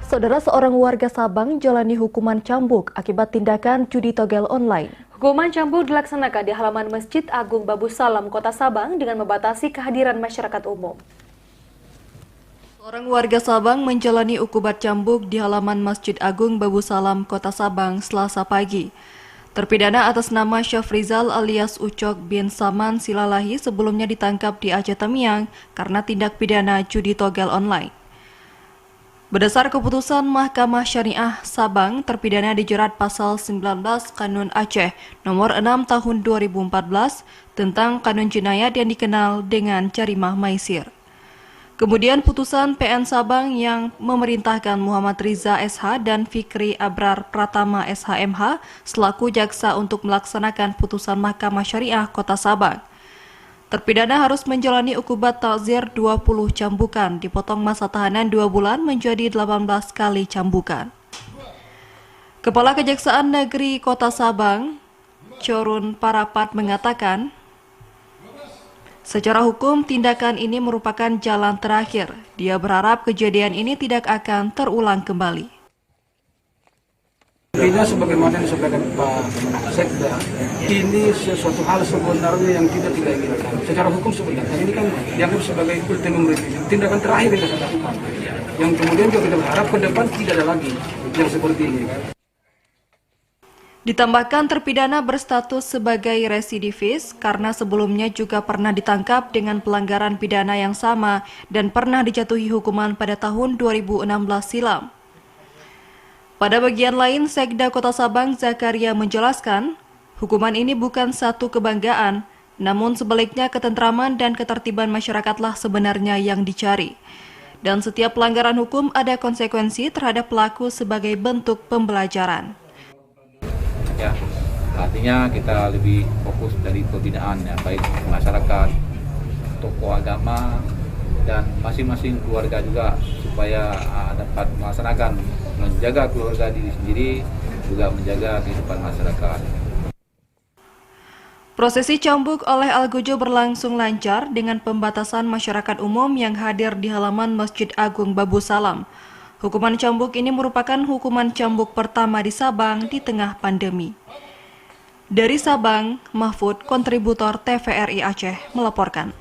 Saudara, seorang warga Sabang jalani hukuman cambuk akibat tindakan judi togel online. Hukuman cambuk dilaksanakan di halaman Masjid Agung Babu Salam, Kota Sabang dengan membatasi kehadiran masyarakat umum. Seorang warga Sabang menjalani hukuman cambuk di halaman Masjid Agung Babu Salam, Kota Sabang, Selasa pagi. Terpidana atas nama Syafrizal alias Ucok bin Saman Silalahi sebelumnya ditangkap di Aceh Tamiang karena tindak pidana judi togel online. Berdasar keputusan Mahkamah Syariah Sabang, terpidana dijerat pasal 19 Kanun Aceh nomor 6 tahun 2014 tentang kanun jinayat yang dikenal dengan jarimah maisir. Kemudian putusan PN Sabang yang memerintahkan Muhammad Riza SH dan Fikri Abrar Pratama SHMH selaku jaksa untuk melaksanakan putusan Mahkamah Syariah Kota Sabang. Terpidana harus menjalani ukubat takzir 20 cambukan, dipotong masa tahanan 2 bulan menjadi 18 kali cambukan. Kepala Kejaksaan Negeri Kota Sabang, Corun Parapat mengatakan, secara hukum tindakan ini merupakan jalan terakhir. Dia berharap kejadian ini tidak akan terulang kembali. Intinya sebagaimana disampaikan Pak Sekda, ini sesuatu hal sebenarnya yang kita tidak inginkan. Secara hukum sebenarnya ini kan dianggap sebagai ultimum remedium, tindakan terakhir yang kita lakukan. Yang kemudian juga kita berharap ke depan tidak ada lagi yang seperti ini. Ditambahkan terpidana berstatus sebagai residivis karena sebelumnya juga pernah ditangkap dengan pelanggaran pidana yang sama dan pernah dijatuhi hukuman pada tahun 2016 silam. Pada bagian lain, Sekda Kota Sabang Zakaria menjelaskan, hukuman ini bukan satu kebanggaan, namun sebaliknya ketentraman dan ketertiban masyarakatlah sebenarnya yang dicari. Dan setiap pelanggaran hukum ada konsekuensi terhadap pelaku sebagai bentuk pembelajaran. Ya, artinya kita lebih fokus dari pembinaan ya, baik masyarakat, tokoh agama, dan masing-masing keluarga juga supaya dapat melaksanakan menjaga keluarga diri sendiri, juga menjaga kehidupan masyarakat. Prosesi cambuk oleh Algojo berlangsung lancar dengan pembatasan masyarakat umum yang hadir di halaman Masjid Agung Babu Salam. Hukuman cambuk ini merupakan hukuman cambuk pertama di Sabang di tengah pandemi. Dari Sabang, Mahfud, kontributor TVRI Aceh, melaporkan.